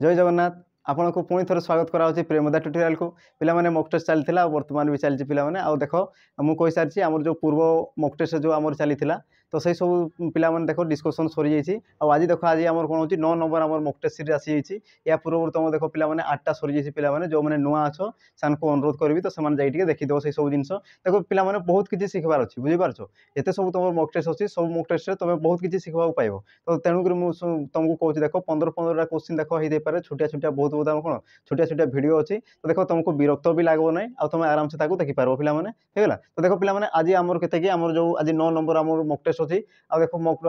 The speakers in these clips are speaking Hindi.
जय जगन्नाथ आपन को पुणी थोड़े स्वागत कराऊँ प्रेमदा ट्यूटोरियल को पिला माने मॉक टेस्ट चलता वर्तमान भी चलती पिला माने आ देख मुझे सारी आमर जो पूर्व मॉक टेस्ट जो आमर चलता तो सही सब पिला माने देख डिस्कसन सरी जाइए आज देख आज आम कौन हो 9 नंबर आम मॉक टेस्ट सीरीज आसी या पूर्व तुम देख पिला माने 8टा सरी जाइए पिला माने जो मैंने नुआ अच्छ सान को अनुरोध करी तो से देखीद से सब जिन देख पिला माने बहुत किसी शिखबार अच्छी बुझीपार ये सब तुम मॉक टेस्ट अच्छी सब मॉक टेस्ट तुम बहुत किसी शिखा पाइब तो तेणुक तुमको कहूँ देख 15-15टा क्वेश्चन देख हो पारे छोटिया छोटिया बहुत बहुत कौन छोटिया छोटिया वीडियो अच्छी तो देख तुमको विरक्त भी लगो ना आ तुम आराम से देखिपार पिला माने होगा तो देख पिला माने आज आमर के आमर जो आज 9 नंबर आम मॉक टेस्ट अच्छी आ देख मॉक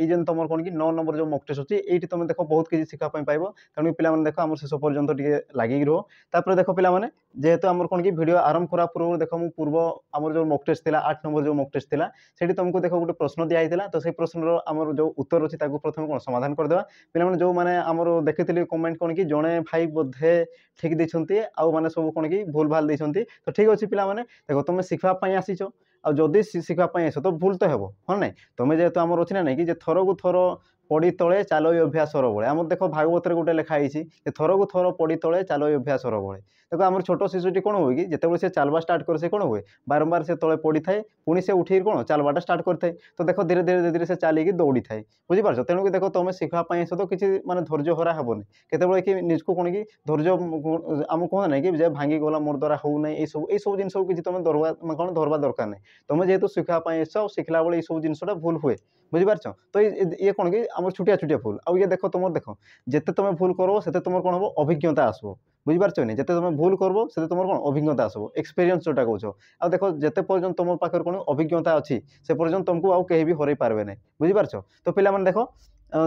ये तुम कौन कि 9 नंबर जो मॉक टेस्ट अच्छी ये तुम देख बहुत किसी शिखापी पाइब तेणु पिला माने देख आम शेष पर्यंत लगे रह तापर देख पिला माने जेहेतु आमर कौन कि वीडियो आरंभ करा पूर्व देख मु पूर्व आमर जो मॉक टेस्ट थिला 8 नंबर जो मॉक टेस्ट थिला सेठी तुमको देख गोटे प्रश्न दिया हितला तो से प्रश्नर आमर जो उत्तर अच्छी प्रथम कौन समाधान करदेवा पिला माने जो माने आमर देखिथिली कमेंट कौन कि जणे भाई बोधे ठीक देछंती आउ माने सब कौन कि भूल भाल देछंती तो ठीक अछि पिला माने देखो तुम शिखा पई आसीचो आ जदि शिखा पई आसो तो भूल तो हेबो हन नै तुम जेहेतु आमर अछि ना नै कि जे थरो को थरो पड़ी तले चालो अभ्यास बड़े आम देख भागवत गोटे लिखाई थर को थर पड़ी तले चालो अभ्यास बड़े देखो आम छोट शिशुटी कौन हुए कि जिते से चलवा स्टार्ट करे से कौन हुए बारंबार से तले पड़ी थाए पुणी से उठी कौन चलवाटा स्टार्ट करते तो देख धीरे धीरे धीरे से चलिकी दौड़ी थाए बुझीपार तेणुक देख तुम शिखापी आस तो किसी माने धैर्य हरा हेनी केतबे कि निजको कौन कि धैर्य आम कहना ना कि भांगी गला मोर द्वारा हो ना ये सब जिन किसी तुम कौन धरवा दरकार नहीं तुम जेहेतु शिखापी आस शिखला बेले ये जिनसा भूल हुए बुझीपार तो ये कौन कि आम छोटिया छोटिया भूल आउ ये देख तुम देख जिते तुम भूल करब से तुम कौन हम अभिज्ञता आसो बुझीपार नहीं जिते तुम भूल करब से तुम कौन अभिज्ञता आसो एक्सपीरियंस जोटा कौच आ देख जिते पर्यंत तुम पाखे कौन अभिज्ञता अच्छी से पर्यंत तुमको आउ कहीं भी हर पारे ना बुझीपार तो पिला माने देख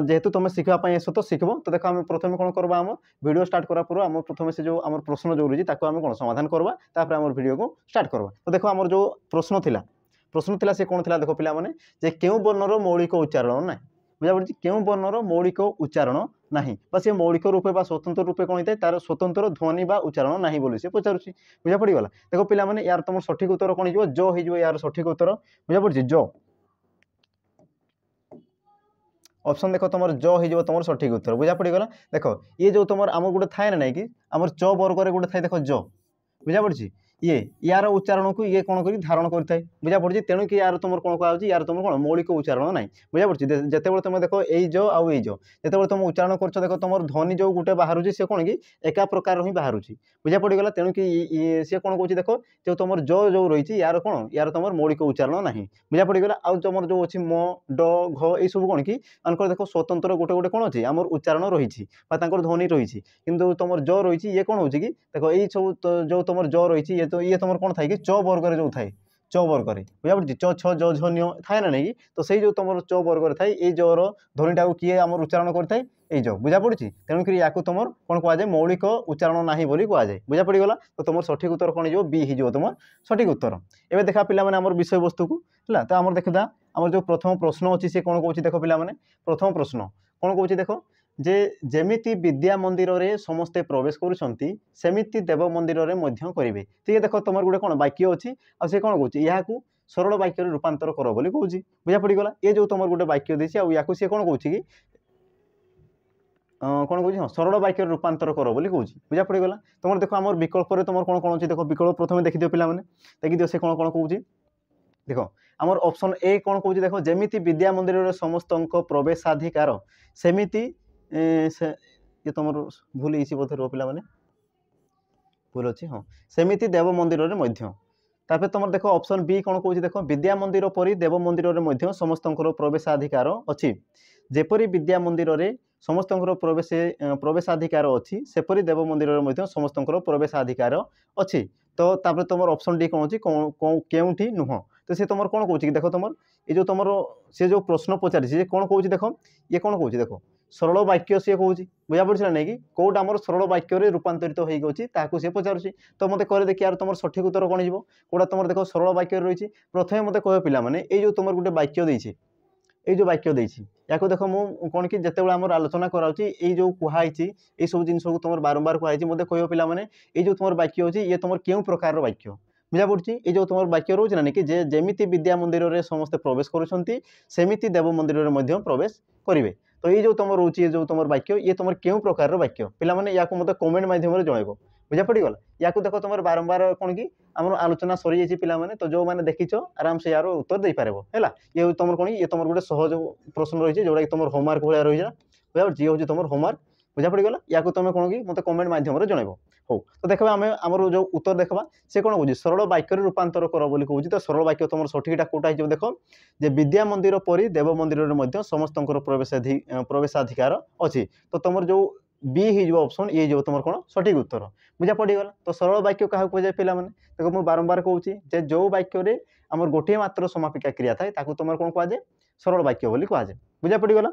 जेहेतु तुम शिखापी आस तो शिखब तो देख आम प्रथम कौन करवा आम वीडियो स्टार्ट करा पूर्व आम प्रथम से जो आम प्रश्न जो रही आम कौन समाधान करवा तापर आम वीडियो को स्टार्ट करवा तो देख आम जो प्रश्न थिला से कौन थिला देख पिला माने जे केउ वर्णर मौलिक उच्चारण ना बुझा पड़ी केउ वर्णर मौलिक उच्चारण नहीं बस ये मौलिक रूपे स्वतंत्र रूपे कौन होता है तार स्वतंत्र ध्वनि बा उच्चारण नहीं बोली से पचारुची बुझा पड़गला देखो पिला माने यार तुम सठिक उत्तर कौन हो जो हो यार सठिक उत्तर बुझा पड़ी जो ऑप्शन देखो तुम जो हो तुम सठिक उत्तर बुझा पड़गला देख ये जो तुम आम गोटे थाए ना कि आमर च वर्ग में गोटे थाए देख जो बुझा पड़ी ये यार उच्चारण को ये कौन कर धारण करता है बुझा पड़ी तेणु कि यार तुम कौन कह यार तुम कौन मौलिक उच्चारण ना बुझा पड़ी जिते तुम देख यही जो आउ जो जिते तुम उच्चारण कर देख तुम ध्वनि जो गोटे बाहर सी कौन कि एका प्रकार ही बाहर बुझा पड़गला तेणु कि सी कौन कौन देख जो तुम जो रही यार कौन यार तुम मौलिक उच्चारण ना बुझा पड़गला आउ तुम जो अच्छी म ड घ ये सब कौन कि देख स्वतंत्र गोटे गोटे कौन अच्छी आम उच्चारण रही ध्वनि रही कि तुम जो रही ये कौन हो कि देख यही सब जो तुम जो रही तो ये तुम कौन थाए कि च वर्ग जो थाए च वर्ग बुझा पड़ी च छ ज झ न्य थाए ना नहीं तो सही जो तुम च वर्ग थाए ये जर ध्वनिटा को किए आम उच्चारण करता है जो बुझा पड़ी तेणुक या तुम कौन कह मौलिक उच्चारण ना बोली कहुए बुझा पड़गला तो तुम सठिक उत्तर कौन हो बी हो तुम सठिक उत्तर एवं देखा पिला आम विषय वस्तु को है तो आम देखा आम जो प्रथम प्रश्न अच्छी से कौन कौन देख पिला प्रथम प्रश्न कौन कौन देख जे जेमिति विद्या मंदिर रे समस्ते प्रवेश करुछंती सेमिति देव मंदिर रे मध्य करिवे तो ये देख तुम गोटे कौन वाक्य अच्छी आ से कौन कौन या सरल वाक्य रूपांतर कर बोली कहूँ बुझा पड़गला ये जो तुम गोटे वाक्य देसी या सी कौन कौन कि कौन कौन हाँ सरल वाक्य रूपांतर कर बोली कहूँ बुझा पड़गला तुम देख आम विकल्प तुम कौन कौन अच्छी देख विकल्प प्रथम देखी दियो पिला देखी दियो से कौन कौन कहूँ देख आमर ऑप्शन ए कौन कौन देख जेमिति विद्या मंदिर रे समस्त प्रवेशाधिकार सेमिति ये तुम भूल बोधे रो पिला माने भूल अच्छी हाँ सेमिति देव मंदिर रे मध्य तापर तुम देख ऑप्शन बी कौन कौन देख विद्या मंदिर परी देव मंदिर रे मध्य समस्त प्रवेशाधिकार अच्छी जेपरी विद्या मंदिर रे समस्त प्रवेशाधिकार अच्छी सेपरी देव मंदिर रे मध्य समस्त प्रवेशाधिकार अच्छी तो तापर तुम ऑप्शन डी कौन अच्छी केउठी नुह तो सी तुम कौन कौन देख तुम ये जो तुम से जो प्रश्न पचारि कौन कौन देख ये कौन कौन देख सरल वाक्य सी कहूँ बुझा पड़ा नहीं कि कौटा आम सरल वाक्य रूपांतरित हो सी पचारुची तो मत कह देखिए यार तुम सठिक उत्तर कौन हो कौटा तुम देख सरल वाक्य रही प्रथम मत कह पिला माने ये जो तुम गोटे वाक्य देछि ये जो वाक्य देछि या देख मु कौन कि जिते आम आलोचना कराऊँ ये जो कहुई ये सब जिन तुम बारंबार कहुई मत कह पिला माने ये जो तुम वाक्य अच्छी ये तुम क्यों प्रकार वाक्य बुझा पड़ी ये जो तुम वाक्य रोचे ना कि जेमिति विद्या मंदिर रे समस्ते प्रवेश करुछंती सेमिति देव मंदिर रे मध्य प्रवेश करिवे तो ये जो तुम रोचे ये जो तुम वाक्य ये तुम क्यों प्रकार वाक्य पे या मत कमेंट मध्यम जनइब बुझा पड़गला या देखो तुम बारंबार कौन कि आम आलोचना सरी जाइए पे तो जो मैंने देखीच आराम से यार उत्तर दे पार है ये तुम कौन ये तुम गोटे सहज प्रश्न रही है जोटा कि तुम होमवर्क भाया रही है बुझा ये हूँ तुम होमवर्क बुझा पड़गला या तुम कौन कि मत कमेंट मध्यम जनइब हो तो देखा आम आम जो उत्तर देखा से कौन कौन सरल वाक्य रूपांतर कर बोली कहूँ तो सरल वाक्य तुम सठिकटा कौटा हो देख जे विद्या मंदिर परी देव मंदिर में समस्त प्रवेशाधिकार अच्छी तो तुम जो बी हो ऑप्शन ये जो तुम कौन सठिक उत्तर बुझा पड़गला तो सरल वाक्य क्या कहुए पे देखो मुझे बारंबार कहूँ जो वाक्य आम गोटे मात्र समापिका क्रिया थाए तुम कौन कहुए सरल वाक्य बोली कहुए बुझा पड़गला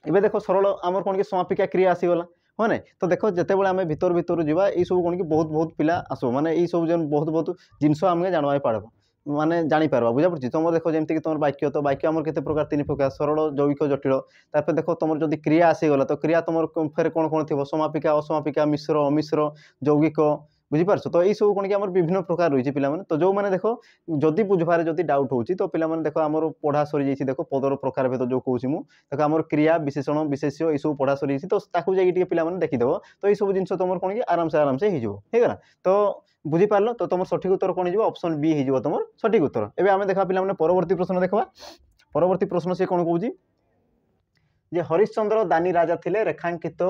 एबे देखो सरल आमर कौन कि समापिका क्रिया आसीगला हाँ ना तो देख जिते बड़े आम भितर भितर जावा ये सब कौन कि बहुत बहुत पिला आसो माने ये सब जो बहुत बहुत जिनस आम जानवा पारब माने जापर बुझा पड़ी तुम देखो जमीक तुम वाक्य तो वाक्य आम के प्रकार तीन प्रकार सरल जौगिक जटिल तापर देखो तुम जब क्रिया आसीगला तो क्रिया तुम फेर कौन कौन थी समापिका असमापिका मिश्र अमिश्र जौगिक बुझीपार तो ये सब कौन कि विभिन्न प्रकार रही है तो जो मैंने देखो जदि बुझबार जदि डाउट होची तो पे देखो आम पढ़ा सरी जाइए देखो पदर प्रकार भेद जो कहूँ मुझे देखो आम क्रिया विशेषण विशेष्य ये सब पढ़ा सरी तो जाइए पे देखीदेव तो ये सब जिन तुम कौन कि आराम से होगा तो बुझीपार तो तुम सठिक उत्तर कौन हो ऑप्शन बी हो तुम सठिक उत्तर एवं आम देखा पे परवर्ती प्रश्न देखा परवर्ती प्रश्न से कौन कौन जे हरिश्चंद्र दानी राजा थिले रेखांकित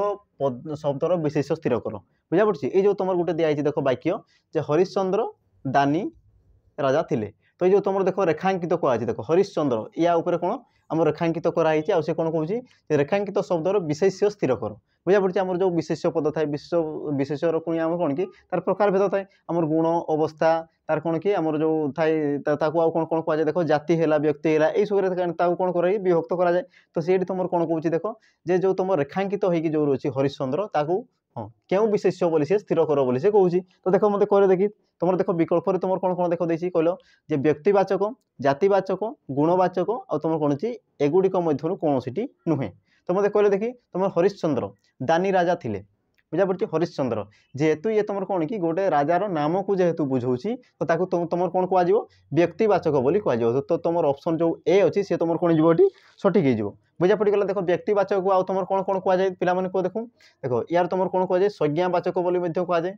शब्दर विशेष स्थिर कर बुझा पड़ी ये जो तुम गोटे दिखाई देखो वाक्य जे हरिश्चंद्र दानी राजा थिले तो ये तुम देखो रेखांकित कहुए देखो हरिश्चंद्र या ऊपर कौन आम रेखांकित कराई से कौन कौन रेखांकित शब्दर विशेष स्थिर कर बुझा पड़ी आम जो विशेष पद थाए विशेषर पुणी आम कौन कि तार प्रकार भेद थाए आम गुण अवस्था तार कौन कि आम जो थाए कौन कौन कहुए देखो जाति है व्यक्ति है यही सब कौन कर विभक्त कराए तो सी तुम कौन कौन देखो जे जो तुम रेखांकित होगी जो रही हरिश्चंद्र ताकू हाँ क्यों विशेष बोली से स्थिर कर बोली से कहूँ तो देखो मत कह देखी तुम देखो विकल्प तुम कौन कौन देखो देसी कहल जे व्यक्तिवाचक जातिवाचक गुणवाचक और तुम कौन एगुड़िक मध्य कौन सी नुहे तो मत कहले देखी तुम हरिश्चंद्र दानी राजा थिले बुझा पड़ी हरिश्चंद्र जेहेतु ये तुम कौन कि गोटे राजार नाम को जेहेतु बुझाऊँ तो तुम कौन कह व्यक्तिवाचक बोली कह तो तुम ऑप्शन जो ए अच्छी सी तुम कौन ये सठिक हो बुझा पड़गला देखो व्यक्तिवाचक को तुम कौन कौन कहुए पे को देखो यार तुम कौन कहुए संज्ञावाचक बोली कहुए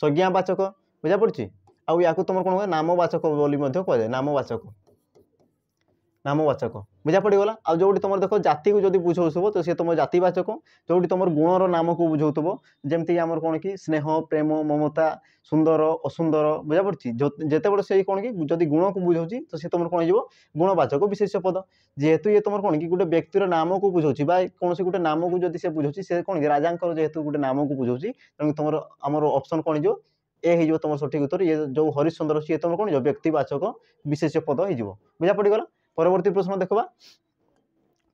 संज्ञावाचक बुझा पड़ी आउ या तुम कौन कह नामवाचक बोली कहुए नामवाचक बुझा पड़गला आ जो तुम देखो जाति को जब बुझाऊब तो सी तुम जातिवाचक जो तुम गुणर नाम को बुझाऊब जमती आमर कौन कि स्नेह प्रेम ममता सुंदर असुंदर बुझा पड़ी जिते बड़े से कौन कि जब गुण को बुझाऊँ तो सी तुम कौन हो गुणवाचक विशेष पद जेहेतु ये तुम कौन कि गोटे व्यक्तिर नाम को बुझाऊँ कौन से गोटे नाम को जब से बुझाऊँ से कौन कि राजा जेहेतु गोटे नाम को बुझाऊँ तेणु तुम आमर ऑप्शन कौन हो ए हो तुम सठिक उत्तर ये जो हरिश्चंद्र सी तुम कौन व्यक्तिवाचक विशेष पद हो बुझा पड़गला परवर्ती प्रश्न देखा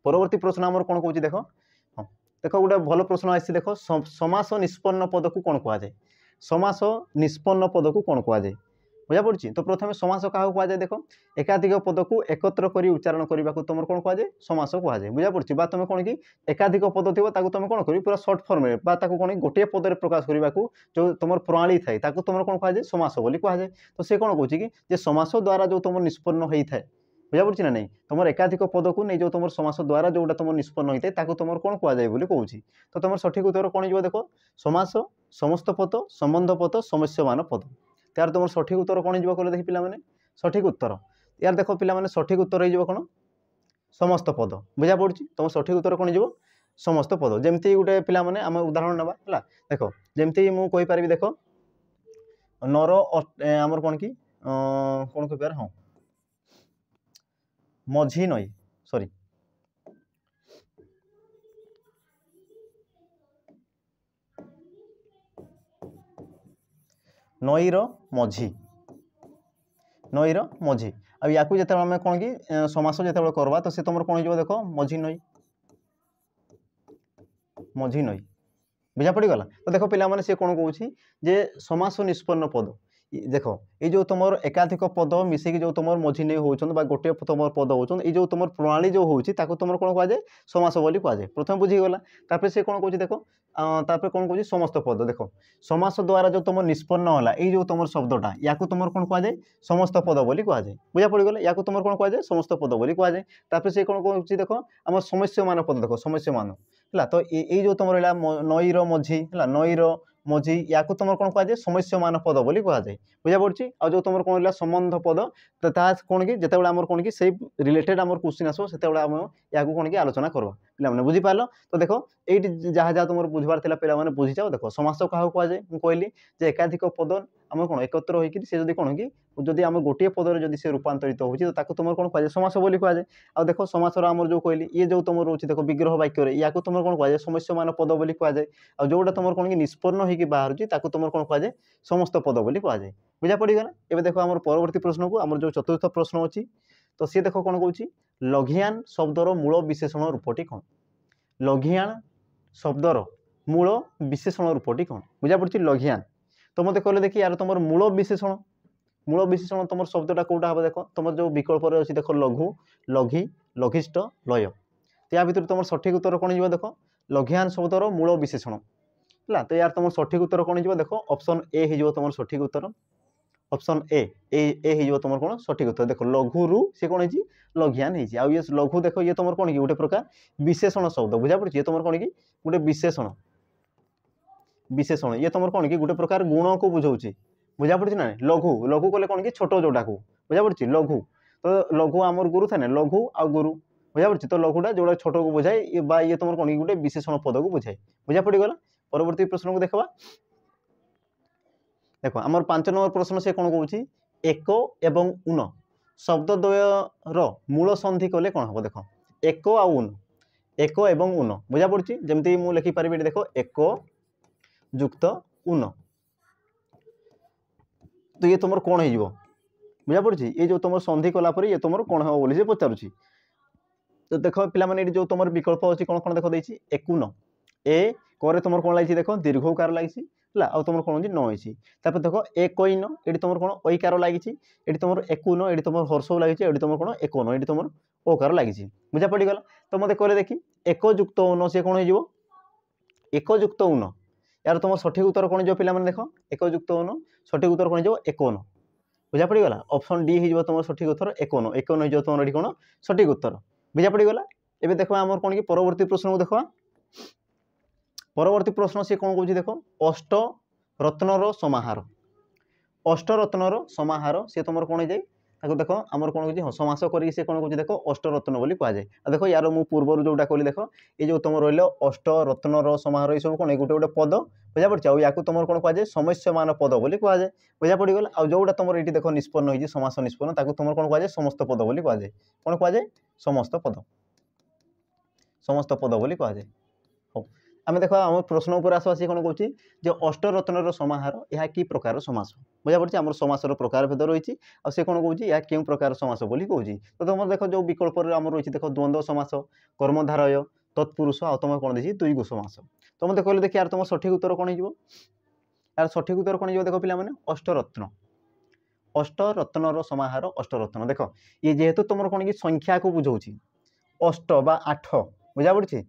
परवर्ती प्रश्न आमर कौन कौन देख हाँ देख गोटे भल प्रश्न आसी देख समास निष्पन्न पद को कौन कहुए समास निष्पन्न पद को कौन कहुए बुझा पड़ी तो प्रथम समास क्या कहुए देख एकाधिक पद को एकत्र कर उच्चारण करने को तुम कौन कहुए समास कहुए बुझा पड़ी तुम कौन कि एकाधिक पद थी तुम कौन कर पूरा सर्ट फर्म में कौन गोटे पदर प्रकाश करने को जो तुम प्रणाली थाए तुम कौन कहुए समास बोली कहुए तो सी कौन कहे कि समास द्वारा जो तुम निष्पन्न होता है बुझा पड़ी ना नहीं तुम एकाधिक पद को नहीं जो तुम समास द्वारा जोटा तुम निष्पन्न होता है तुम कौन कहुए बोली कहूँ तो तुम सठिक उत्तर कौन हो देख समास समस्त पद संबंध पद समस्यमान पद यार तुम सठिक उत्तर कौन हो कह देखी पे सठिक उत्तर यार देख पे सठिक उत्तर हो कौन समस्त पद बुझा पड़ी तुम सठिक उत्तर कौन हो समस्त पद जमती गोटे पे आम उदाहरण ना देख जमती मुझे देख नर आमर कौन कि कौन कह हाँ मझी नई सॉरी नईर मझी आ या आम कौन कि समास जो करवा तो सी तुम कौन हो देख मझी नई बुझा पड़गला तो देख पे सी कौन कौन जे समास निष्पन्न पद देख ये जो तुम एकाधिक पद मिसिक जो तुम मझी नहीं होचन गोटे तुम पद होचन ये जो तुम प्रणाली जो होची ताको तुम कौन कहुए समास बोली कहुए प्रथम बुझीगला तापर से कौन कौन देख तापर कौन कौन समस्त पद देख समास द्वारा जो तुम निष्पन्न होला ये जो तुम शब्दटा या तुम कौन कहुए समस्त पद बोली कहुए बुझा पड़गला या तुम कौन कहुए समस्त पद बोली कहुए तापर से कौन कौन देख आम समस्यमान पद देख समस्यमान है तो ये जो तुम रहा नईर मझी है नईर मझी या तुम कौन कहुए समस्यमान पद बोली कहुए बुझा पड़ी आ जो तुम कौन रहा संबंध पद तो कौन कि जिते आम कौन कि से रिलेटेड आम क्वेश्चन आसो से आम या कौन कि आलोचना करवा पे बुझीपार तो देख ये जहाँ जहाँ तुम बुझबार पे बुझी जाओ देख समास क्या कहुए मुझे कहली एकाधिक पद आम कौन एकत्र होकर से कौन कि जदि आम गोटे पदर जदि से रूपांतरित होती तो तुम कौन कहुए समास बोली कहुए आ देख समासर आम जो कहली ये जो तुम रोचे देख विग्रह वाक्य या तुम कौन कहुए समस्यमान पद बोली कहुए आ जोटा तुम कौन कि निष्पन्न होकर बाहर तुम कौन कहुए समस्त पद बोली कहुए बुझा पड़गला एवं देख आम परवर्ती प्रश्न को आम जो चतुर्थ प्रश्न अच्छी तो सी देख कौन कौन लघियान शब्दर मूल विशेषण रूपटी कौन लघियान शब्दर मूल विशेषण रूपटी कौन बुझा पड़ी लघियान तो मत कहले देखिए यार तुम मूल विशेषण तुम शब्दटा कौटा हम देख तुम जो विकल्प अच्छी देख लघु लघी लघिष्ठ लय तो या भर तुम सठिक उत्तर कौन हो देख लघियान शब्दर मूल विशेषण है तो यार तुम सठिक उत्तर कौन हो देख ऑप्शन ए हो तुम सठिक उत्तर ऑप्शन ए हो तुम कौन सठिक उत्तर देख लघु रु सी कौन है लघियान है ये लघु देख ये तुम कौन कि गोटे प्रकार विशेषण शब्द बुझा पड़ी तुम कौन कि गोटे विशेषण ये तुम कौन कि गोटे प्रकार गुण को बुझाऊँ बुझा पड़ी ना लघु लघु कले कौन कि छोट जोटा को बुझा पड़ी लघु तो लघु आमर गुरु था ना लघु आ गुरु बुझा पड़ी तो लघुटा जोड़ा छोट को बुझाए ये तुम कौन कि गोटे विशेषण पद को बुझाए बुझा पड़गला परवर्ती प्रश्न को देखा देख आम 5 नंबर प्रश्न से कौन कौन एक एवं उन शब्दद्वयर मूल संधि कले कौन हम देख एक आ उन एक एवं उन बुझा पड़ी जमती मुझे लिखिपारि देख एक जुक्त उन तो ये तुम कौन हो बुझा पड़ी ये जो तुम संधि कलापर ये तुम कौन हम बोली पचारुची तो देख पे जो तुम विकल्प अच्छी कौन कौन देख देती एकुन ए करे तुम कौन लगी देख दीर्घ उकार लगी आ तुम कौन न होती देख एक ये तुम कौन ऐकार लगी ये तुम एकुन ये तुम हर्ष लगी ये तुम कौन एकोन ये तुम ओकार लगी बुझा पड़गला तो मत कहले देखी एक जुक्त उन सी कौन हो एक जुक्त उन यार तुम सठिक उत्तर कौन जो पे देख एक जुक्त उन सठिक उत्तर कौन हो एकोन बुझा पड़गला ऑप्शन डी हो तुम सठिक उत्तर एकोन एकोन हो तुम ये कौन सठिक उत्तर बुझा पड़गला एवं देखा आम कौन कि परवर्ती प्रश्न को देखा परवर्ती प्रश्न सी कौन कौन देख अष्ट रत्नर समाहार अष्ट रत्नर समाहार सी तुम कौन जाए देख आमर कौन कह समास कर कौन कह देख अष्ट रत्न बोली कहुए देख यार मु पूर्व जोटा कहली देख ये जो तुम रही अष्ट रत्नर समाहार ये सब कौन गोटे गोटे पद बुझा पड़ी या तुम कौन कहुए समस्यमान पद बोली कहुए बुझा पड़गला आ जोटा तुम ये देख निष्पन्न हो समास निष्पन्न तुम कौन कहुए समस्त पद बोली कहुए कौन कहुए समस्त पद बोली कहुए आम देख आम प्रश्न उपर आस कौन कौन अष्ट रत्नर समाहार यह कि प्रकार समास बुझा पड़ी आम समासर प्रकार भेद रही से कौन कौन या क्यों प्रकार समास बोली कौन तो तुम देख जो विकल्प आम रही देख द्वंद्व समास कर्मधारय तत्पुरुष आ तुम कौन देखिए दुईगु समास तो मत कहले देखिए यार तुम सठिक उत्तर कौन हो यार सठिक उत्तर कौन हो देख पे अष्टरत्न अष्ट रत्नर समाहार अष्टरत्न देख ये जेहेतु तुम कौन कि संख्या को बुझाऊँ अष्ट बा आठ बुझा पड़ी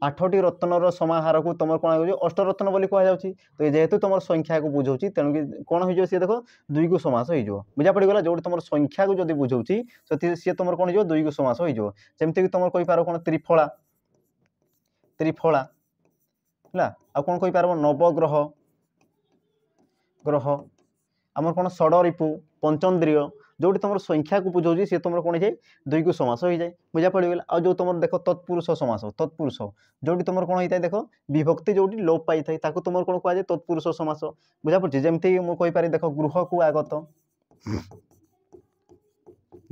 8टी रत्नर समाहार को तुम कौन हो अष्टरत्न बोली कहुई तो जेहेतु तुम संख्या को बुझाऊँ तेणुक कौन हो सी देख दुईगु समास हो बुझा पड़गला जो तुम संख्या को जब बुझाऊँ सी तुम कौन हो दुईगु समास होमती तुम कहींपार कौन त्रिफला त्रिफला है आ कौन कहींपार नवग्रह ग्रह आमर कौन षडरिपु पंचन्द्रिय जो तुम संख्या को बुझाऊँ सी तुम कौन जाए दुईगु समास हो जाए बुझा पड़गला आ जो तुम देख तत्पुरुष समास तत्पुरुष जो तुम कौन होता है देख विभक्ति जो लोप पाई था तुम कौन कहुए तत्पुरुष समास बुझा पड़ी जमती मुझे कहींपारि देख गृह को आगत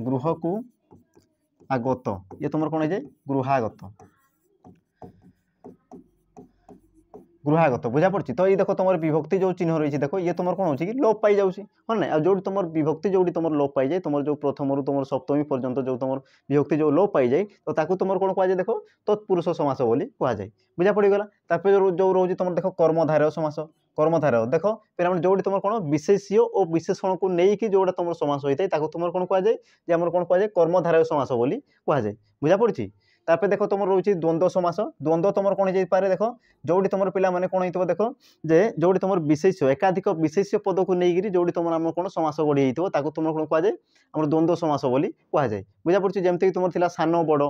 गृह को आगत ये तुम कौन हो जाए गृहागत गृहागत बुझा पड़ी तो ये देख तुम विभक्ति जो चिन्ह रही देख ये तुम कौन हो लोप पाई जाऊँगी हाँ ना जो तुम विभक्ति जो तुम लोप पाई जाए तुम जो प्रथम रु तुम सप्तमी पर्यंत जो तुम विभक्ति जो लोप पाई जाए तो तुम कौन कहुए देख तत्पुरुष समास बोली कहुए बुझा पड़गला जो रोज तुम देख कर्मधारय समास कर्मधारय देख पे जो तुम कौन विशेष्य और विशेषण को लेकिन जोटा तुम समास होता है तुम कौन कहुए जे आम कौन कहुए कर्मधारय समास बोली कहुए बुझा पड़ी तापर देख तुम रोचे द्वंद्व समास द्वंद्व तुम कौन हो देख जो तुम पिला माने कौन हो देख जे जो तुम विशेष्य एकाधिक विशेष्य पद को लेकिन जो तुम आम कौन समास गढ़ी होता तुम कौन कहुए आम द्वंद्व समास बोली कहुए बुझा पड़ी जमीक तुम थी सान बड़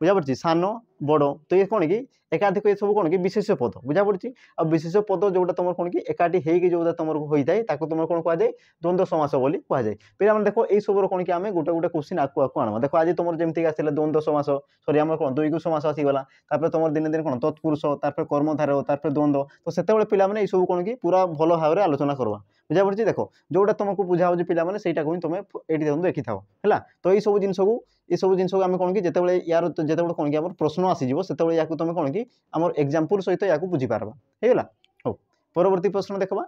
बुझा पड़ी सान बड़ तो ये कौन कि एकाधिक ये सब कौन कि विशेष पद बुझा पड़ी आ विशेष पद जोटा तुम कौन कि एकाठी होगी जो तुम होता है तुम कौन कहुए द्वंद्व समास बोली कहुए पे देख यही सब कौन कि आम गोटे गोटे क्वेश्चन आगे आना देख आज तुम जमीक आसा द्वंद्व समास सरी आम कौन दुई को समास आसीगला तुम दिन दिन कौन तत्पुरुष तापर कर्मधारय तापर द्वंद्व तो से पे सब कौन कि पूरा भल भाव में आलोचना करवा बुझा पड़ी देख जोटा तुमको बुझा हो पे सहीटा को तुम ये देखी था है तो यही सब जिनस को ये सब जिन आम कौन कि जिते यार जिते कौन कि प्रश्न आसीज से तुम कौन कि आम एग्जाम्पल सहित या बुझीपार होगा हो परवर्ती प्रश्न देखा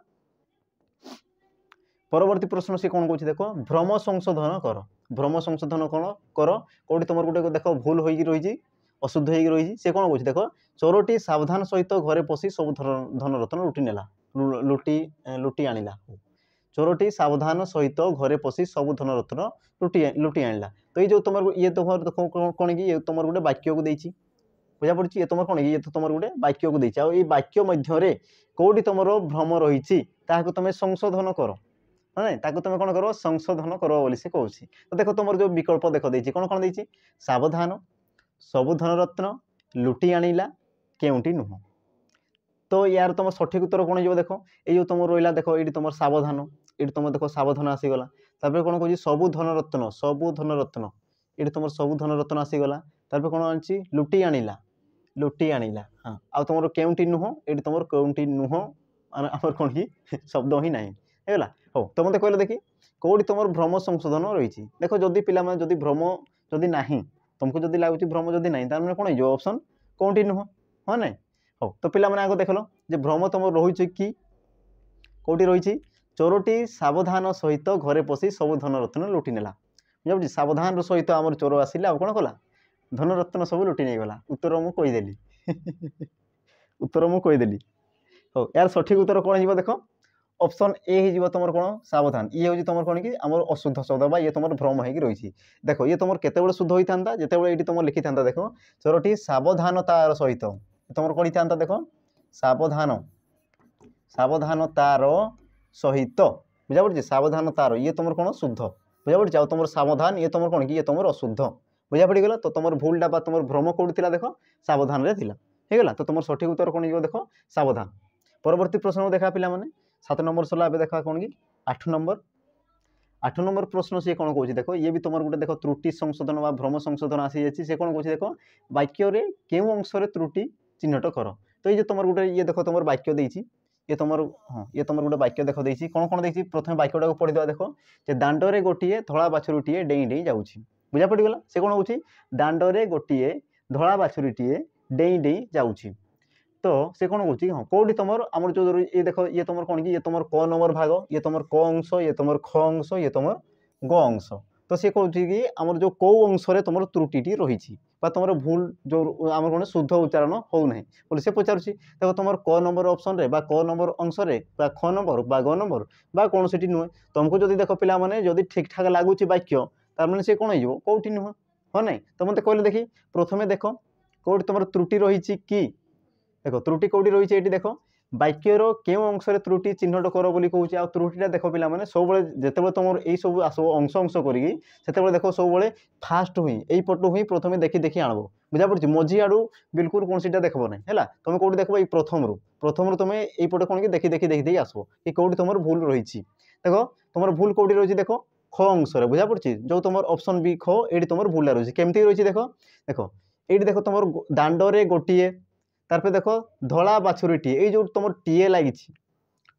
परवर्ती प्रश्न सी कौन कौन देख भ्रम संशोधन कर भ्रम संशोधन कौन कर कौटी तुम गोटे देख भूल हो रही अशुद्ध हो रही सी कौन कौन देख चोरटी सावधान सहित घरे पशि सब धनरत्न लुटि नेला लुटि आनिला चोरटी सावधान सहित घरे पशि सब धनरत्न लुटि आनिला तो ये जो तुम ये तुम कौन कि ये तुम गोटे वाक्य को देती बुझा पड़ी ये तुम कौन ये तुम गोटे वाक्य को देती आई वाक्य मध्य कौटी तुम भ्रम रही तुम संशोधन कर ना तुम कौन कर संशोधन कर बोली से कहूँ तो देख तुम जो विकल्प देख देती कौन कौन देती सावधान सबु धनरत्न लुटि आनिला केउंटी नुह तो यार तुम सठिक उत्तर कौन हो देख ये जो तुम रहा देख ये तुम सावधान ये तुम देख सावधान आसीगला तापर कौन कह सबु धनरत्न ये तुम सबु धनरत्न आसीगला तापर कौन अच्छी लुटि आनिला हाँ आ तुम केउंटी नुह ये तुम केउंटी नुह आमर कौन कि शब्द ही ना है हो तो मत कहले देखी कौटी तुम भ्रम संशोधन रही देख जदि पिला जदि भ्रम जदि ना तुमको जदि लगुच भ्रम जदि ना तार कौन हो ऑप्शन कौटी नुह हाँ ना हो तो पिला आगे देख लो जे भ्रम तुम रही कि कौटी रही चोरटी सावधान सहित घरे पशि सब धनरत्न लुटि नेला बुझे सावधान सहित आम चोर आसिला कौन कला धनरत्न सब लुटि नहीं गला उत्तर मु कहीदेली उत्तर मु कहीदेली हो यार सठिक उत्तर कौन हो देख ऑप्शन ए हो तुम कौन सावधान ये हूँ तुम कौन कि आम अशुद्ध शब्द ये तुम भ्रम हो रही देख ये तुम केत शुद्ध होता जिते ये तुम लिखि था देख चोरटी सावधानतार सहित तुम कौन था देख सावधानतार सहित बुझा पड़ी सावधानतार ये तुम कौन शुद्ध बुझा पड़ी तुम सावधान ये तुम कौन कि ये तुम अशुद्ध बुझा पड़गला तो तुम भूलटा तुम भ्रम कौटी देख सावधान होगा तो तुम सठिक उत्तर कौन हो देख सावधान परवर्ती प्रश्न देखा पिला माने 7 नंबर सरला ए देखा कौन कि 8 नंबर प्रश्न सी कौन कौन देख ये भी तुम गोटे देख त्रुटि संशोधन व भ्रम संशोधन आसी जाए सी कौन कौन देख वाक्य क्यों अंश त्रुटि चिन्हट कर तो ये तुम गोटे ये देख तुम वाक्य देती ये तुम हाँ ये तुम गोटे वाक्य देख देती कौन कौन देखी प्रथम वाक्यटा को पढ़ीद देख जे दांडरे गोटे धला बाछुरीटे डेई डेई जाऊँगी बुझा पड़गला से कौन हो दांडरे गोटे धला बाछुरीटे डेई डेई जाऊँगी तो से कौन कौन हाँ कौटी तुम आम जो ये देख ये तुम कौन कि ये तुम क नंबर भाग ये तुम क अंश ये तुम ख अंश ये तुम ग अंश तो सी कौन कि आम जो कौ अंश तुम त्रुटि रही तुम भूल जो आम कौन शुद्ध उच्चारण होना बोले से पचार देखो तुम क नंबर ऑप्शन रे क नंबर अंश ख नंबर ग नंबर कौन सी नुहे तुमको जब देख पिला माने जदि ठीक ठाक लगुच वाक्य तार मैंने से कौन हो कौटी नुह हाँ ना तो मत कहले देखी प्रथमे देख कौटी तुम त्रुटि रही कि देख त्रुटि कौटी रही है देख वाक्यर क्यों अंश त्रुटि चिन्हट कर बोली कहूँ आ त्रुटिटा देख पिला माने सब जिते तुम यही सब आसो अंश अंश करते देख सब फास्ट हुई यही पटू हुई प्रथम देखी देखी आणब बुझा पड़ी मझी आड़ू बिल्कुल कौन सीटा देखो ना है तुम कौटी देख प्रथम तुम यही पटे कौन कि देखी देखी देखी देखी आसो कि कौटी तुम भूल रही देख तुम भूल कौटी रही देख ख अंश बुझा पड़ी जो तुम ऑप्शन बी ख ये तुम भूल रही केमती रही देख देख ये देख तुम दांडरे गोटे तार देख धला बाछुरीटी ये जो तुम टीए लगी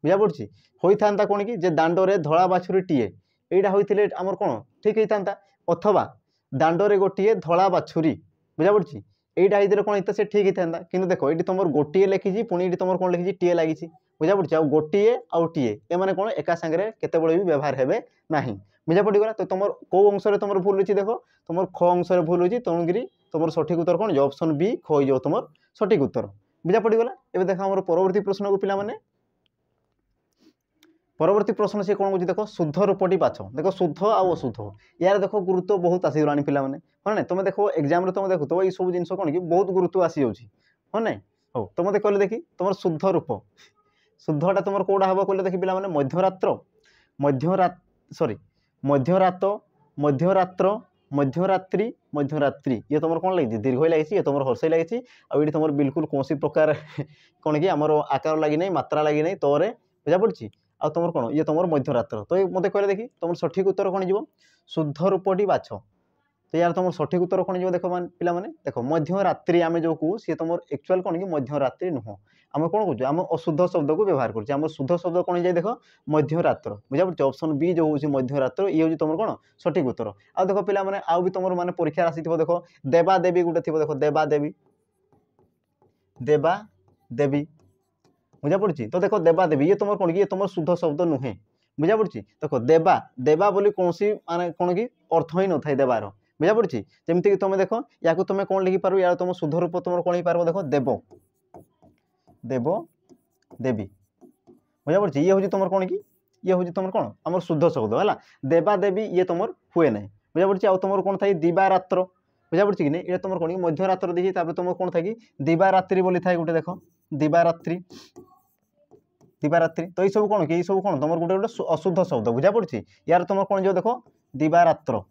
बुझा पड़ी होता कौन कि दांडरे धला बाछुरी टीए यहाँ होते आमर कौन ठीक होता अथवा दांडरे गोटे धला बाछुरी बुझा पड़ी यहाँ होते कौन होता से ठीक होता कि देख ये तुम गोटे लिखी पुणी ये तुम कौन लिखी टीए लगी बुझा पड़ी आ गोटे आउ टीए एम कौन एका सांगे केत भी व्यवहार हे ना बुझा पड़गला तो तुम कौ अंश तुम भूल रही देख तुम ख अंश भूल रही तेणुक तुम सठिक उत्तर कौन ऑप्शन बी ख तुम सठिक उत्तर बुझा पड़गला ए देख आम परवर्ती प्रश्न को पिला माने परवर्ती प्रश्न से कौन देखो शुद्ध रूपटी बाछ देखो शुद्ध आउ अशुद्ध यार देखो गुरुत्व बहुत आसीगला पिला माने हाँ ना तुम देखो एग्जाम रे तुम देखो तो ये सब जिन कौन कि बहुत गुरुत्व आसी जाऊँ हाँ ना हो तो मत कहले देखी तुम शुद्ध रूप शुद्धटा तुम कौटा हम कहले देखी पिला माने मध्यरात्र सॉरी मध्यरात मध्यरात्र मध्यरात्रि मध्यरात्रि ये तुम कौन लगी दीर्घ लगी ये तुम हर्षई लगी आठ तुम बिल्कुल कौन प्रकार कौन कि आमर आकार लगी ना मात्रा लगी ना तोरे बुझा पड़ी आ तुम कौन ये तुम मध्यरात्र तो मत कहले देखी तुम सठिक उत्तर कौन जीव शुद्ध रूपटी बाछ तो यार तुम सठिक उत्तर कौन जीव देख पिला माने देखो मध्यरात्रि आम जो कहू सी तुम एक्चुअल कौन कि मध्यरात्रि नुह आम कौन कौन आम अशुद्ध शब्द को व्यवहार कर शुद्ध शब्द कौन जाए देख मध्यरात्र बुझा पड़े ऑप्शन बी जो हूँ मध्यरात्र ये हूँ तुम कौन सठिक उत्तर आ देख पिला माने आउ भी तुम माने परीक्षा आसी देख देवा देवी गोटे थी देख देवा देवी बुझा पड़ी तो देखो देवा देवी ये तुम कौन कि ये तुम शुद्ध शब्द नुहे बुझा पड़ी देखो देवा देवा बोली कौन सी माने कौन कि अर्थ ही न था देवार बुझा पड़ी जमीक तुम देख या तुम कौन लिखिपार या तुम शुद्ध रूप तुम कौन हो देख देव देव देवी बुझा पड़ी ये हूँ तुम कौन कि ये हूँ तुम कौन आम शुद्ध शब्द है देवा देवी ये तुम हुए ना बुझा पड़ी आ तुम कौन था दिवारात्र बुझा पड़ी कि नहीं ये तुम कौन कि मध्यरात्र देखिए तुम कौन था कि दिवारात्रि बोली था गोटे देख दिवारात्रि दिवारात्रि तो ये सब कौन कि ये सब कौन तुम गोटे गोटे अशुद्ध शब्द बुझा पड़ी यार तुम कौन जो देख दिवारात्र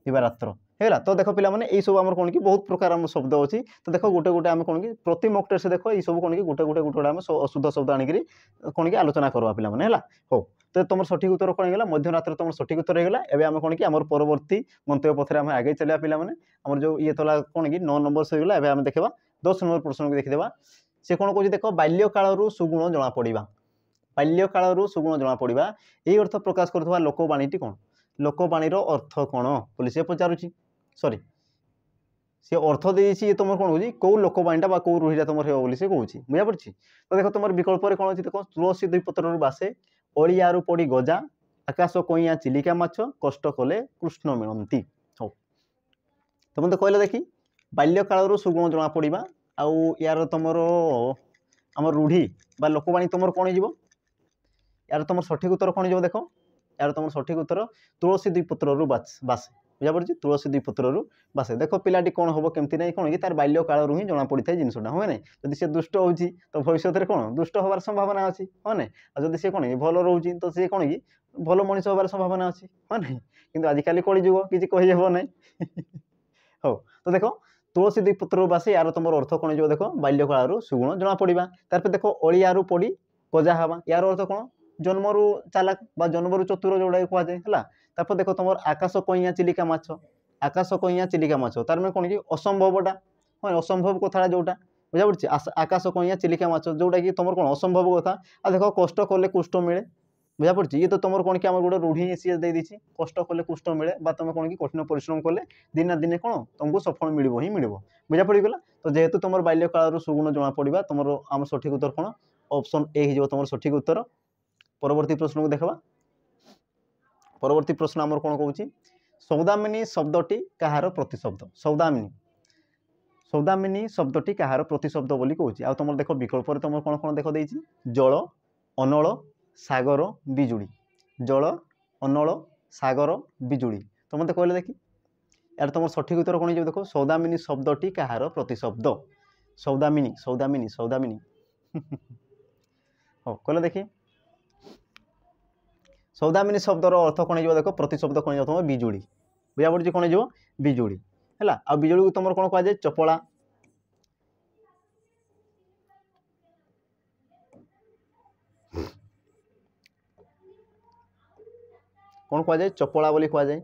दिवारात्र है तो देख पिला माने ये सब आम कौन कि बहुत प्रकार आम शब्द अच्छी तो देख गोटे गोटे आम कौन कि प्रति मॉक टेस्ट देख ये सब कौन कि गोटे गोटे गोटे आम अशुद्ध शब्द आनिक कौन कि आलोचना करवा पिला माने है हो तो तुम सठिक उत्तर कौन होगा मध्यरात्र तुम सठिक उत्तर होगा एवं आम कौन कि आम परवर्ती मंतव्य पथरे आम आगे चलिया पिला माने आम जो ये था कौन कि 9 नंबर से होगा एवं आम देखा 10 नंबर प्रश्न को देखीदेवा से कौन कौन देख बाल्यकालू सुगुण जना पड़ा बाल्यकालू सुगुण जना पड़ा यही अर्थ प्रकाश करुवा लोकवाणीटी कौन लोकवाणी अर्थ कौन बोली सी पचारुची सॉरी सी अर्थ देती तुम कौन हो कौ लोकवाणीटा कौ रूढ़ीटा तुम बोली से कौन बुझा पड़ी तो देख तुम विकल्प कौन अच्छी देख तुलसी दुई पत्र बासे अड़ियारू पड़ी गजा आकाश कईया चिलिका माछ कष्ट कले कृष्ण मिलती हो तो मत कहले देखी बाल्यकालू सुगुण जना पड़ा आउ यार तुमर आम रूढ़ी बा लोकवाणी तुम कौन हो यार तुम सठिक उत्तर कौन हो देख यार तुम सठिक उत्तर तुलसी दुई पत्र बासे बुझा पड़ी तुलसी दुई पत्र बासे देख पिलाटी कौन हम केमती ना कौन कि तार बाल्यकालू ही जना पड़ी था जिनसा हाँ ना जब सी दुष्ट हो तो भविष्य में कौन दुष्ट हबार संभावना अच्छी हाँ ना जब सी कौन भल रोचे तो सी कौन कि भल मनीष हबार संभावना अच्छी हाँ ना कि आजिकल कली जुग किसी कहीहब ना हो तो देख तुलसी दुई पत्र बासे यार तुम अर्थ कौन जो देख बाल्यकालू सुगुण जना पड़ा तार देख अड़ियारू पड़ी गजा हवा यार अर्थ कौन जन्मरू चालाक बा जन्मरू चतुर जोड़ा कहुए है देख तुम आकाश कईया चिलिका माछ आकाश कईया चिलिका माछ तार मैं कौन कि असंभवटा हाँ असंभव कथा जोटा बुझा पड़ी आकाश कईया चिलिका माछ जोटा कि तुम कौन असंभव कथा आ देख कष्ट कले कुष्ठ मिले बुझा पड़ी ये तो तुम कौन कि गोटे रूढ़ी सी दे दी कष्ट कले कुष्ठ मिले तुम कौन कि कठिन परिश्रम कले दिन दिने कौन तुमको सफल मिल ही मिल बुझा पड़गला तो जेहेतु तुम बाल्यकालू सुगुण जना पड़ा तुम आम सठिक उत्तर कौन ऑप्शन ए हो तुम सठिक उत्तर परवर्ती प्रश्न को देखा परवर्ती प्रश्न आमर कौन कहूँ सौदामिनी शब्दटी कहार प्रतिशब्द सौदामिनी सौदामिनी शब्दटी कहार प्रतिशब्द बोली कहूँ आ तुम देख विकल्प तुम कौन कौन देख देती जल अनल सागर बिजुड़ी जल अनल सागर बिजुड़ी तो मत कहले देखी यार तुम सठिक उत्तर कौन देख सौदामिनी शब्दटी कहार प्रतिशब्द सौदामिनी सौदामिनी सौदामिनी हाँ कहले देखी सौदामिनी शब्दर अर्थ कौन हो देख प्रतिशब्द कौन तुम बिजुड़ी बुझा पड़ी कौन हो बिजुड़ी है आ बिजुड़ी को तुम कौन कहुए चपला कौन कहुए चपला बोली कहुए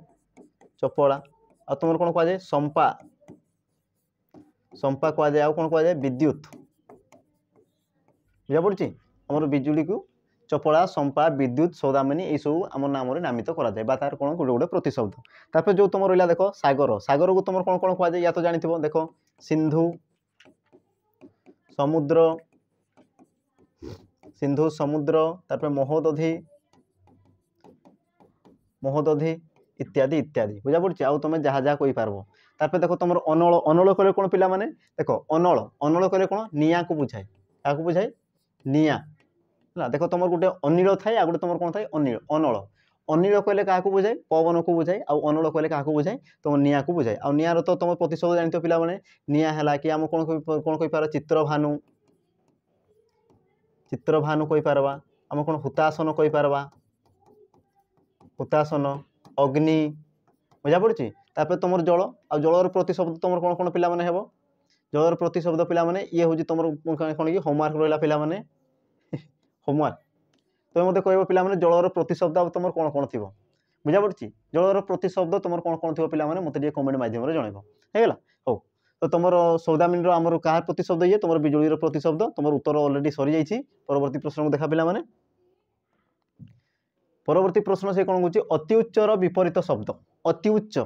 चपला आ तुम कौन कहुए संपा संपा कहुए आ कौन कहुए विद्युत बुझा पड़ी आमर बिजुड़ी को चपला संपा विद्युत सौदामिनी ये सब आम नाम नामित कराए तार कौन गोटे गोटे प्रतिशब्द तापर जो तुम रहा देख सागर सागर को तुम कौन कौन कहुए या तो जानी देख सिंधु समुद्र सिंधु समुद्र तापर महोदधि महोदधि इत्यादि इत्यादि बुझा पड़ी आउ तुम जहाँ जहाँ कहींपार तापर देख तुम अनल अनल कले कौन पिला माने देख अनल अनल कले कौन निया को बुझाए क्या बुझाए निया है देख तुम गोटे अनिल थाए आ गोटे तुम कौन थाए अनिल अनल अनिल कहले क्या बुझाए पवन को बुझाए आउ अनल कहले क्या बुझाए तुम निआ को बुझाए आ निआर तो तुम प्रतिशब्द जानते पिला माने निआ है कि आम कौन कही पार चित्रभानु कही पारबा आम कौन हुतासन कही पारबा हुतासन अग्नि बुझा पड़ी तापर तुम जल आ जलर प्रतिशब्द तुम कौन कौन पिला माने हेबो जलर प्रतिशब्द पिला माने ये हूँ तुम कौन कि होमवर्क रहा पिला माने होमवर्क तुम मत कह पिला माने जलर प्रतिशब्द तुम कौन कौन थी बुझा पड़ी जलर प्रतिशब्द तुम कौन कौन थी पिला माने मत कमेंट माध्यम जनइब होगा हो तो तुम सौदामिनी आमर क्या प्रतिशब्द ये तुम बिजुलीर प्रतिशब्द तुम उत्तर अलरेडी सरी जाइए परवर्ती प्रश्न को देखा पिला माने परवर्ती प्रश्न से कौन कह अति उच्चर विपरीत शब्द अति उच्च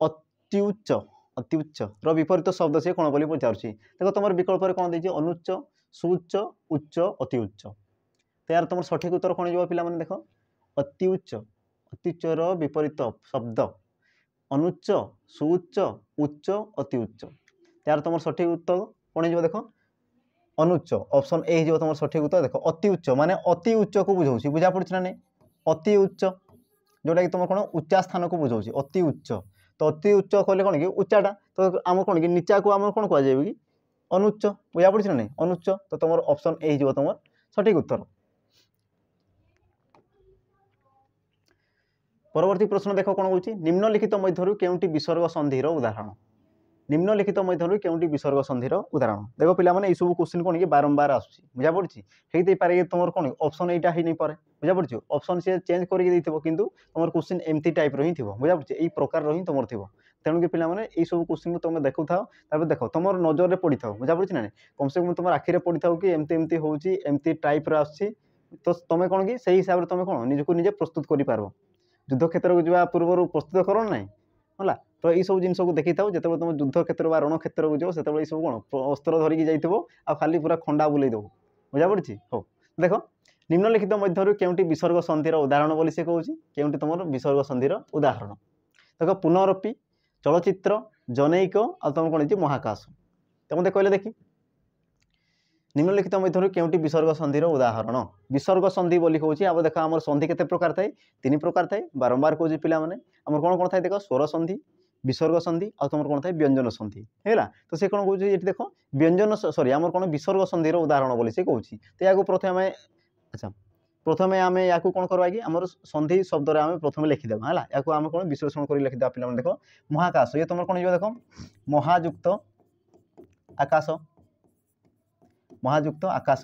अति उच्च अति उच्च विपरीत शब्द से कौन बोली पचारुच्छी देखो तुम विकल्प कौन देती अनुच्च सुउच्च उच्च अति उच्च तो यार तुम सठिक उत्तर कौन जो पिला माने देख अति उच्चर विपरीत शब्द अनुच्च सुउच्च उच्च अति उच्च यार तुम सठिक उत्तर कौन हो देख अनुच्च ऑप्शन ए हो तुम सठिक उत्तर देख अति उच्च माने अति उच्च को बुझाऊँ बुझा पड़ी ना नहीं अति उच्च जोटा कि तुम कौन उच्चा स्थान को बुझाऊँ अति उच्च तो अति उच्च कहले कौन कि उच्चाटा तो आम कौन कि नीचा को आम कौन कहुए कि अनुच्च बुझा पड़ी ना नहीं अनुच्च तो तुम ऑप्शन ए हो तुम सठिक उत्तर परवर्ती प्रश्न देख कौन कौन निम्नलिखित मध्य केउंटी विसर्ग संधिर उदाहरण निम्नलिखित मध्य केउंटी विसर्ग संधिर उदाहरण देख पिला माने सब क्वेश्चन कौन कि बारंबार आसूँ बुझा पड़ी हो पारे तुम कौन ऑप्शन एटा ही नहीं पारे बुझा पड़ी ऑप्शन सी चेंज करके किंतु तुम क्वेश्चन एमती टाइप रही बुझा पड़ी यही प्रकार ही तुम थी तेणुक पे ये सब क्वेश्चन को तुम देखु था देख तुम नजर में पड़ी था बुझा पड़ी ना कम से कम तुम आखिरे पड़ी था कि एमती एमती होमती टाइप आसूँ तो तुम कौन कि से हिसाब से तुम कौन निजक निजे प्रस्तुत कर युद्ध क्षेत्र को जा पूर्व प्रस्तुत कर ना है तो यही सब जिन को देखी था जो तुम युद्ध क्षेत्र रण क्षेत्र को जो से सब कौन अस्त्र धरिकी जाइए आ खाली पूरा खंडा बुले देव बुझा पड़ी हो देख निम्नलिखित मध्य केउंटी विसर्ग संधिर उदाहरण बोली से कहूँ केउंटी तुम विसर्ग संधिर उदाहरण देख पुनरपि चलचित्र जनैक आ तुम कौन महाकाश तो मत कहले देखी निम्नलिखित मध्य केउंटी विसर्ग संधिर उदाहरण विसर्ग संधि बोली कहूँ अब देख आम संधि केते प्रकार थाए 3 प्रकार थाए बारंबार कहूँ पिला माने आम कौन कौन थाए देख स्वर संधि विसर्ग संधि आ तुम कौन थाए व्यंजन संधि है तो से कौन कहूँ ये देख व्यंजन सॉरी आम कौन विसर्ग संधिर उदाहरण बोली से कहूँ तो या प्रथम अच्छा प्रथम आम या कौन करवा कि आम संधि शब्द आम प्रथम लिखिदेवा है या आम कौन विश्लेषण कर लिखिदेवा पिला देख महाकाश ये तुम कौन देख महायुक्त आकाश महायुक्त आकाश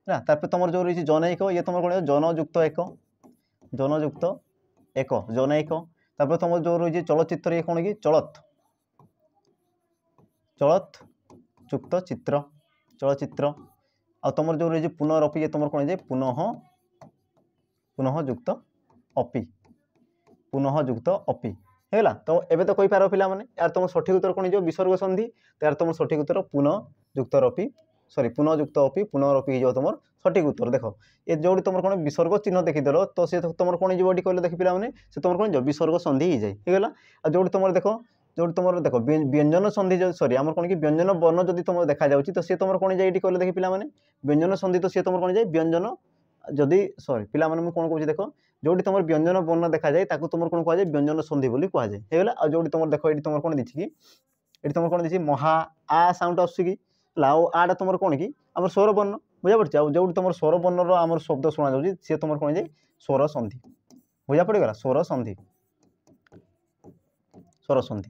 है तापर तुम जो रही जनैक ये तुम कौन जनयुक्त एक जनैक तापर तुम जो रही चलचित्र ये कौन कि चलत चलत युक्त चित्र चलचित्र आ तुम जो रही पुनरअपि ये तुम कौन पुनः पुनः युक्त अपि पुनः युक्त अपि है तो एवं तो कहींपार पिला माने यार तुम सठिक उत्तर कौन जो विसर्ग संधि तो यार तुम सठिक उत्तर पुनः युक्त रपि सॉरी पुनः युक्त अपि पुनरअपि हो तुम सठिक उत्तर देख ये जो तुम कौन विसर्ग चिन्ह देखीदेल तो सी तुम कौन जो कहले देख पिला माने से तुम कौन जो विसर्ग संधि हो जाएगा आ जो तुम देख जो तुम देख व्यंजन संधि जो सॉरी आम कौन कि व्यंजन वर्ण जब तुम देखा जाऊँगी तो सी तुम कौन जाए कहले देख पिला माने व्यंजन संधि तो सी तुम कौन जाए व्यंजन जदि सॉरी पिला माने मैं कौन कहूँ देख जो तुम व्यंजन वर्ण देखा जाए तुम कौन कहुए व्यंजन संधि बोली कहुए आ जो तुम देख ये तुम कौन दी कि ये तुम कौन दी महा आ साउंड आसूँ आटा तुम कौन कि आम स्वर वर्ण बुझा पड़ी जो तुम स्वर वर्ण आम शब्द शुणा जाऊँगी सी तुम कौन जाए स्वर संधि बुझा पड़गला स्वर संधि स्वर संधि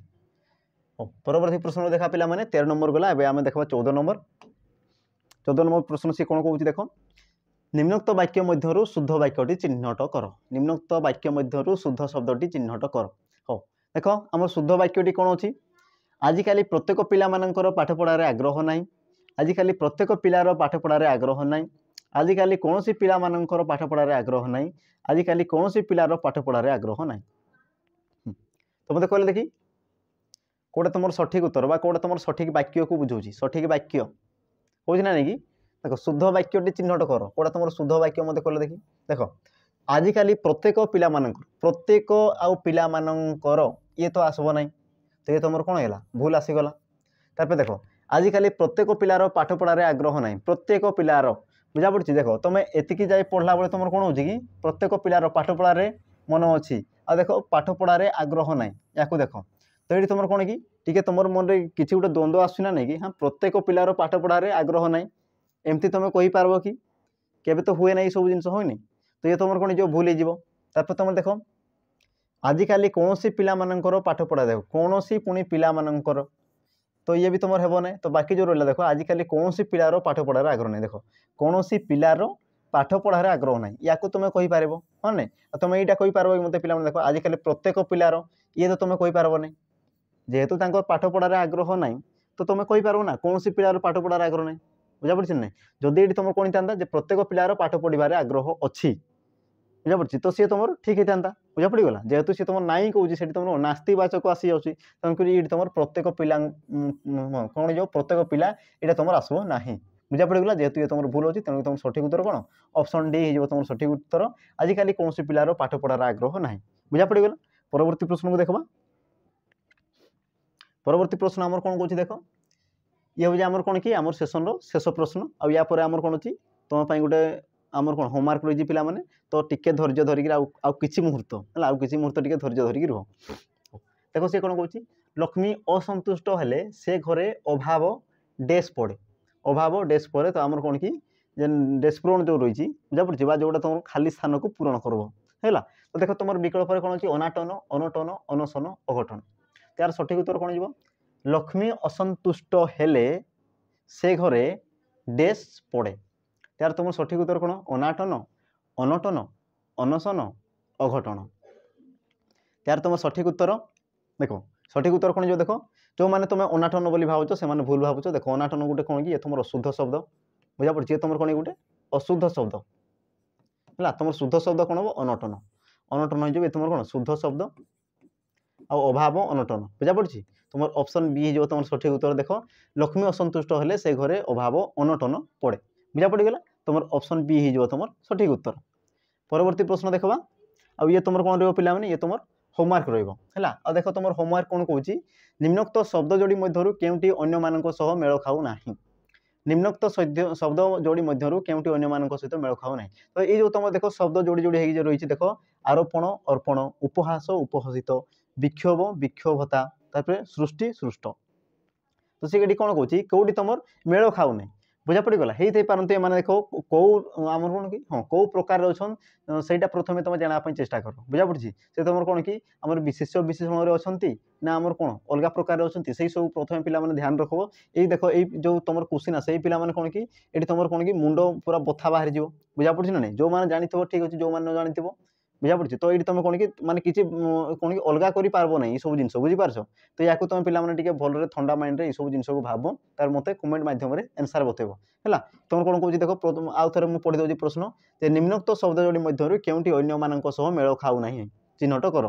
परवर्ती प्रश्न देखा पिला माने 13 नंबर गला आम देखा 14 नंबर प्रश्न सी कौन कहूँ देख निम्नोक्त वाक्य मध्य शुद्ध वाक्यटी चिह्नट कर निम्नोक्त वाक्य मध्य शुद्ध शब्दटी चिह्नट कर हो देख आम शुद्ध वाक्यटी कौन अच्छी आजिकाली प्रत्येक पिलामानंकर पाठ पढ़ार आग्रह ना आजिकाली प्रत्येक पिलार पाठ पढ़ार आग्रह ना आजिकाली कौन सी पिलामानंकर पाठ पढ़ार आग्रह ना आजिकाली कौन सी पिलार पाठ पढ़ार आग्रह ना तो मत कहले देखी कौटा तुम सठिक उत्तर बा कौटा तुम सठिक वाक्य को बुझाऊँ सठिक वाक्य कौन ना नहीं देख शुद्ध वाक्यटी चिह्नट कर कौटा तुम शुद्ध वाक्य मत कहले देखी देख आजिकाली प्रत्येक पिलामानंकर प्रत्येक आउ पिलामानंकर ये तो आसब ना तो ये तुम कौन है भूल आसीगला तापर देख आजिकाली प्रत्येक पिलार पाठ पढ़ार आग्रह ना प्रत्येक पिलार बुझा पड़ी देख तुम एतिकी जाए पढ़ला बेले तुम कौन हो प्रत्येक पिलार पाठ पढ़ारे मन अच्छी आ देख पाठ पढ़ारे आग्रह ना या देख तो ये तुम कौन कि तुम मन में किसी गोटे द्वंद्व आसुना नहीं कि हाँ प्रत्येक पिलार पाठ पढ़ारे आग्रह ना एमती तुम कहींपार कि केबे तो हुए ना सब जिन होनी तो ये तुम कौन जो भूल हो तुम देख आजिकाली कौन सी पिला मानकर पाठ पढ़ा देख कौन सी पुणी पिला मानकर तो ये भी तुम हेब ना तो बाकी जो रहा देख आजिकाली कौन सी पिलार पाठ पढ़ार आग्रह नहीं देख कौन सी पिलार पाठ पढ़ार आग्रह ना या तुम कहींपार हाँ ना तुम यहाँ कहींपार कि मत पे देख आजिकाली प्रत्येक पिलार ये तो तुम कहींपार ना जेहेतु पाठ पढ़ार आग्रह ना तो तुम कहींपार ना कौन सी पिलार पाठ पढ़ार आग्रह ना बुझा पड़ी ना जदि ये तुम कौन था प्रत्येक पिलार पाठ पढ़ार आग्रह अच्छी बुझा पड़ी तो सी तुम ठीक होता बुझा पड़गला जेहेतु सी तुम नाई कौन से तुम नास्तिवाचक आसी जाऊँगी तेणुक ये तुम प्रत्येक पिला कौन जो प्रत्येक पिला यहाँ तुम आसब ना बुझा पड़गला जेहेतु ये तुम भूल अच्छी तेणुक तुम सठिक उत्तर कौन ऑप्शन डी हो तुम सठिक उत्तर आजिकाली कौन सी पिलार पाठ पढ़ार आग्रह ना बुझा पड़गला परवर्ती प्रश्न को देखा परवर्ती प्रश्न आमर कौन कौन देख ये हूँ आमर कौन कि आमर सेसन शेष प्रश्न आ या पर आमर कौन अच्छी तुम गोटे आमर कौन होमवर्क रही पिला माने तो टिके धैर्य धरिकी आउ किछि मुहूर्त है आउ किछि मुहूर्त टिके धैर्य धरिकी रुह देखो सी कौन कहूँ लक्ष्मी असंतुष्ट हेले से घरे अभाव डैश पड़े अभाव डैश पड़े तो आमर कौन कि डैश पूरण जो रही बुझा पड़ी जोटा तुम खाली स्थान को पूरण करब है तो देख तुम विकल्प कौन अच्छी अनाटन अनटन अनशन अघटन तार सठिक उत्तर कौन जीव लक्ष्मी असंतुष्ट हेले से घरे डैश पड़े तार तुम सठिक उत्तर कौन अनाटन अनटन अनशन अघटन तार तुम सठिक उत्तर देख सठिक उत्तर कौन जो देख जो मैंने तुम अनाटन बोली भावुच से भूल भावुच देख अनाटन गोटे कौन कि तुम अशुद्ध शब्द बुझा पड़ी तुम कौन गोटे अशुद्ध शब्द है तुम शुद्ध शब्द कौन हम अनटन अनटन हो तुम कौन शुद्ध शब्द अभाव अनटन बुझा पड़ी तुम ऑप्शन बी हो तुम सठिक उत्तर देख लक्ष्मी असंतुष्ट हेले से घरे अभाव अनटन पड़े बुझा पड़गला तुम ऑप्शन बी हो तुम सठिक उत्तर परवर्ती प्रश्न देखा आ ये तुम कौन रहा पे ये तुम होमवर्क रहा देख तुम होमवर्क कौन कौन निम्नोक्त शब्द जोड़ी मध्य केउटी अन्य मानक सह मेल खाऊ ना निम्नोक्त शब्द जोड़ी मध्य केउटी अन्य मानक सहित मेल खाऊ ना तो ये जो तुम देख शब्द जोड़ी जोड़ी हो रही देख आरोपण अर्पण उपहास उपहसित विक्षोभ विक्षोभता तापर सृष्टि सृष्ट तो सी कौन कौन कौटी तुम मेल खाऊ ना बुझा पड़गला हो पारती मैंने देख कौ आम कौन कि हाँ कौ प्रकार अच्छन से प्रथम तुम जानापी चेष्टा कर बुझा पड़ी से तुम कौन कि आम विशेष विशेषण अच्छा ना आम कौन अलग प्रकार अच्छा से सब प्रथम पिला ध्यान रख ये देख ये जो तुम क्वेश्चन से पिला कौन कि ये तुम कौन कि मुंड पूरा बथा बाहरी जीव बुझा पड़ी ना नहीं जो मैंने जानी ठीक अच्छे जो मैंने न जानी बुझा पड़ी तो ये तुम कौन कि माने किसी कौन कि अलग कर पारब ना सब जिन बुझीपार तो या तुम पे भल ठंडा माइंड ये सब जिन को भाव तार मत कमेंट मध्यम एनसार बतेब है तुम कौन कौन देख आउ थे मुझे पढ़ी दूसरी प्रश्न जे निम्नोक्त शब्द जोड़ी मध्य केउटी अन्य मानक सह मेल खाऊ ना चिन्हट कर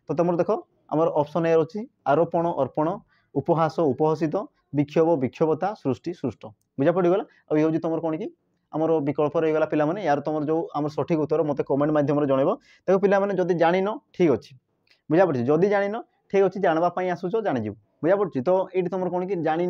तो तुम देख आम ऑप्शन ए अच्छी आरोपण अर्पण उपहास उपहसित विक्षोभ विक्षोभता सृष्टि सृष्ट बुझा पड़गला और ये तुम कौन कि आमर विकल्प रहीगला पे यार तुम जो आम सठिक उत्तर मत कमेंट मध्यम जनइब देखो पे जदि जान ठीक अच्छे बुझा पड़ी जदि जान ठीक अच्छे जानवाई आसुच जाणीज बुझा पड़ी तो ये तुम कौन कि जानी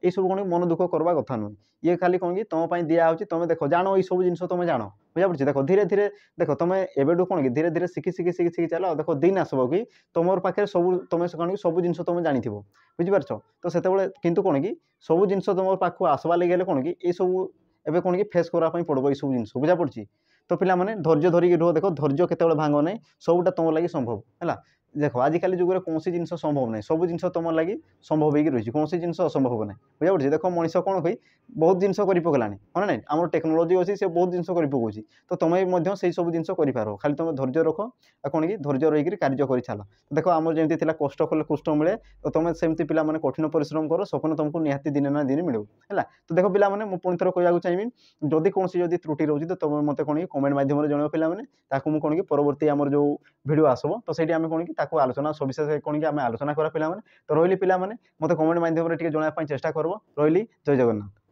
ये सब कौन मन दुख करवा कथा नुह ये खाली कौन कि तुम दिया तुम देख जान ये सब जिन तुम जान बुझा पड़ी देख धीरे धीरे देख तुम एवं कौन कि धीरे धीरे शिखी शिखी शिखी शिखी चल देख दिन आसब कि तुम पाखे सब तुम कौन कि सब जिन तुम जानी बुझीपार तो से कितु कौन कि सब जिन तुम पाख आसवा लगे कौन कि ये सब एवं कौन कि फेस करने पड़ो ये सब जिन बुझा पड़ी तो पिला माने धैर्य धरिकी रुह देख धैर्य केत भांग ना सबूटा तुम लगी संभव है देख आजिकल जुगे कौन जिन संभव ना सब जिन तुम लगी संभव हो रही कौन जिन असंभव ना बुझा पड़ी देख मनीष कौन कही बहुत जिन कर पकलानी हाँ ना आम टेक्नोलोजी अच्छी से बहुत जिन कर पकाउछि तो तुम से सब जिन कर खाली तुम धैर्य रख कौन कि धैर्य रही कार्य कर छाल देख आम जमी कष्ट कले कुष्ट मिले तो तुम सेमती पिला कठिन परिश्रम कर स्वप्न तुमको निहाती दिन ना दिन मिले है तो देख पिला मुझे पुणी थर कहूँ चाहिए जदि कौन जदि त्रुटि रोचे तो तुम मत कौन कमेंट मध्यम जनइब पे मुझे कौन कि परवर्ती आम जो भिडियो आसब तो सही आम कौन कि आलोचना सविशेष कौन कि आम आलोचना करा पे तो रही पे मत कमेंट मध्यम जनइबा चेष्टा करब रही जय जगन्नाथ।